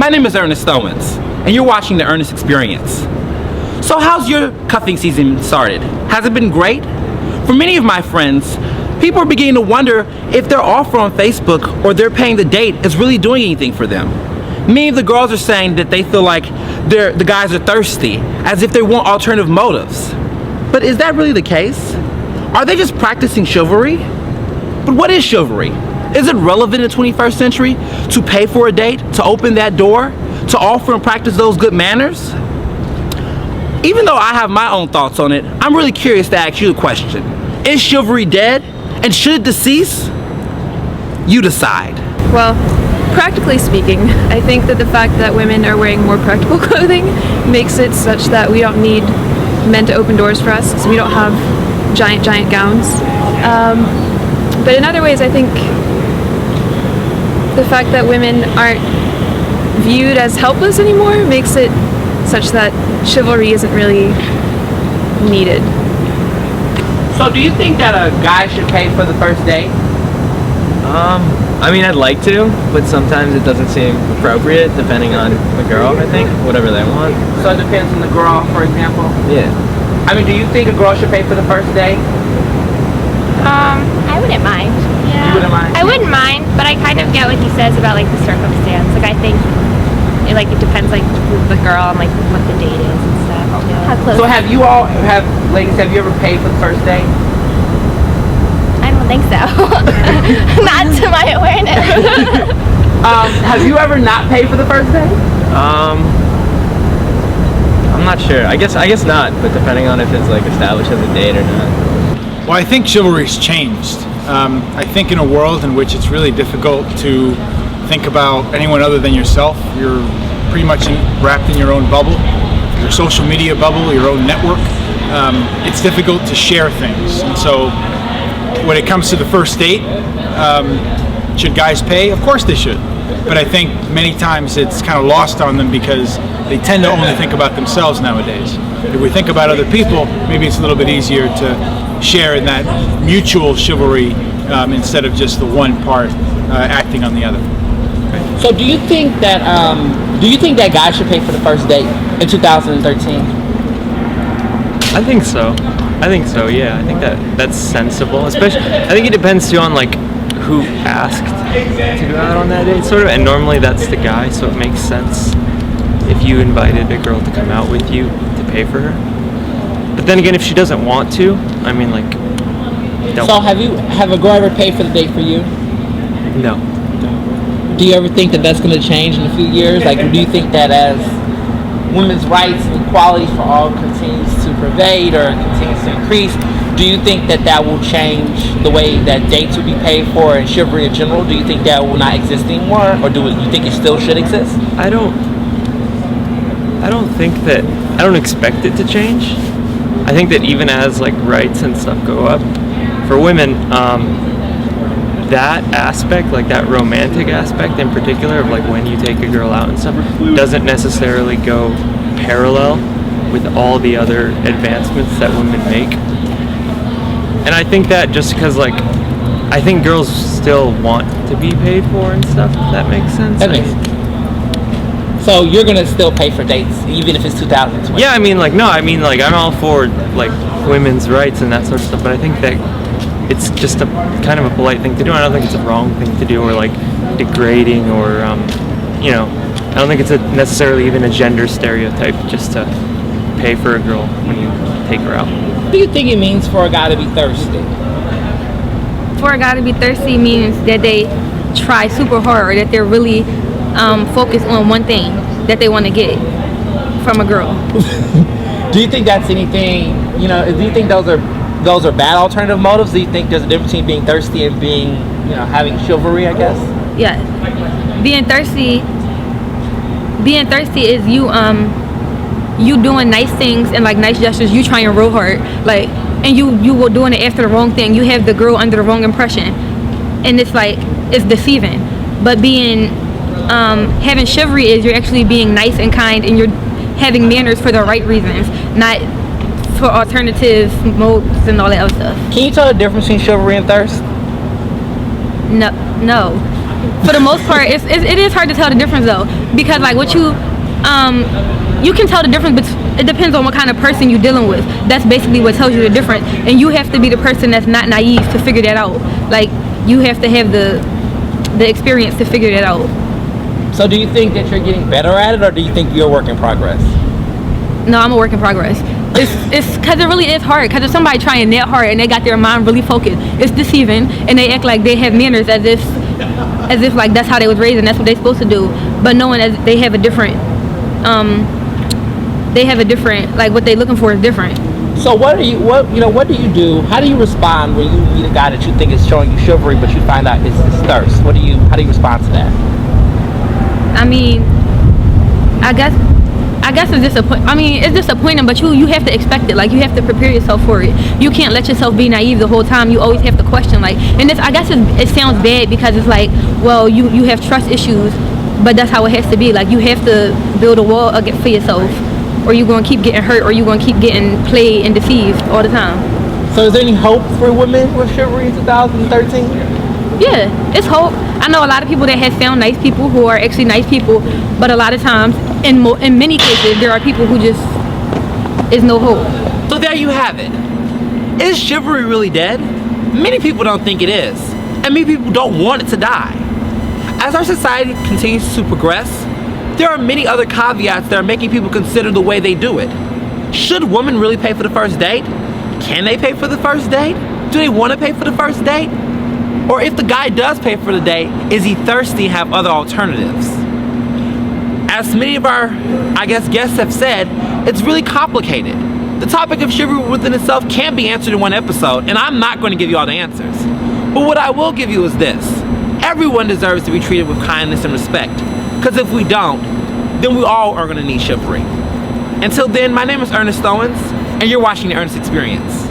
My name is Ernest Owens, and you're watching the Ernest Experience. So how's your cuffing season started? Has it been great? For many of my friends, people are beginning to wonder if their offer on Facebook or their paying the date is really doing anything for them. Many of the girls are saying that they feel like the guys are thirsty, as if they want alternative motives. But is that really the case? Are they just practicing chivalry? But what is chivalry? Is it relevant in the 21st century to pay for a date, to open that door, to offer and practice those good manners? Even though I have my own thoughts on it, I'm really curious to ask you the question. Is chivalry dead? And should it decease? You decide. Well, practically speaking, I think that the fact that women are wearing more practical clothing makes it such that we don't need men to open doors for us, so we don't have giant gowns. But in other ways, I think the fact that women aren't viewed as helpless anymore makes it such that chivalry isn't really needed. So do you think that a guy should pay for the first date? I mean, I'd like to, but sometimes it doesn't seem appropriate depending on the girl, I think, whatever they want. So it depends on the girl, for example? Yeah. I mean, do you think a girl should pay for the first date? I wouldn't mind. Yeah. You wouldn't mind? I wouldn't mind, but I kind of get what he says about like the circumstance. Like I think it depends like the girl and like what the date is and stuff. Yeah. How close? So ladies, have you ever paid for the first date? I don't think so. Not to my awareness. Have you ever not paid for the first date? I'm not sure. I guess not, but depending on if it's like established as a date or not. Well, I think chivalry's changed. I think in a world in which it's really difficult to think about anyone other than yourself, you're pretty much wrapped in your own bubble, your social media bubble, your own network. It's difficult to share things. And so when it comes to the first date, should guys pay? Of course they should. But I think many times it's kind of lost on them because they tend to only think about themselves nowadays. If we think about other people, maybe it's a little bit easier to share in that mutual chivalry instead of just the one part acting on the other. So do you think that guys should pay for the first date in 2013? I think so. Yeah. I think that's sensible. Especially, I think it depends too on like who asked to go out on that date, sort of. And normally that's the guy, so it makes sense if you invited a girl to come out with you to pay for her. But then again, if she doesn't want to, I mean, like, don't. So have a girl ever paid for the date for you? No. Do you ever think that that's going to change in a few years? Like, do you think that as women's rights and equality for all continues to pervade or continues to increase, do you think that that will change the way that dates will be paid for and chivalry in general? Do you think that will not exist anymore, or do you think it still should exist? I don't expect it to change. I think that even as like rights and stuff go up for women, that aspect, like that romantic aspect in particular of like when you take a girl out and stuff, doesn't necessarily go parallel with all the other advancements that women make. And I think that just because like I think girls still want to be paid for and stuff, if that makes sense. That makes sense. So you're gonna still pay for dates even if it's 2020? Yeah, I mean like I'm all for like women's rights and that sort of stuff, but I think that it's just a kind of a polite thing to do. I don't think it's a wrong thing to do or like degrading or I don't think it's necessarily even a gender stereotype just to pay for a girl when you take her out. What do you think it means for a guy to be thirsty? For a guy to be thirsty means that they try super hard, or that they're really focused on one thing that they want to get from a girl. Do you think that's anything, do you think those are bad alternative motives? Do you think there's a difference between being thirsty and being, having chivalry, I guess? Yeah. Being thirsty is you doing nice things and like nice gestures, you trying real hard, like, and you were doing it after the wrong thing. You have the girl under the wrong impression, and it's deceiving. But having chivalry is you're actually being nice and kind, and you're having manners for the right reasons, not for alternative modes and all that other stuff. Can you tell the difference between chivalry and thirst? No. for the most part, it is hard to tell the difference though, because like what you can tell the difference, but it depends on what kind of person you're dealing with. That's basically what tells you the difference, and you have to be the person that's not naive to figure that out. Like you have to have the experience to figure that out. So do you think that you're getting better at it, or do you think you're a work in progress? No, I'm a work in progress. It's because it really is hard. Because if somebody trying that hard and they got their mind really focused, it's deceiving, and they act like they have manners as if like that's how they was raised and that's what they're supposed to do. But knowing as they have a different, like what they're looking for is different. So what do you do? How do you respond when you meet a guy that you think is showing you chivalry, but you find out it's thirst? How do you respond to that? I mean, I guess it's disappointing. I mean, it's disappointing, but you have to expect it. Like you have to prepare yourself for it. You can't let yourself be naive the whole time. You always have to question. Like, and I guess it sounds bad because it's like, well, you have trust issues, but that's how it has to be. Like you have to build a wall for yourself, or you're gonna keep getting hurt, or you're gonna keep getting played and deceived all the time. So is there any hope for women with chivalry in 2013? Yeah, it's hope. I know a lot of people that have found nice people who are actually nice people, but a lot of times, in many cases, there are people who just is no hope. So there you have it. Is chivalry really dead? Many people don't think it is, and many people don't want it to die. As our society continues to progress, there are many other caveats that are making people consider the way they do it. Should women really pay for the first date? Can they pay for the first date? Do they want to pay for the first date? Or if the guy does pay for the date, is he thirsty and have other alternatives? As many of our, guests have said, it's really complicated. The topic of chivalry within itself can't be answered in one episode, and I'm not going to give you all the answers. But what I will give you is this. Everyone deserves to be treated with kindness and respect. Because if we don't, then we all are going to need chivalry. Until then, my name is Ernest Owens, and you're watching The Ernest Experience.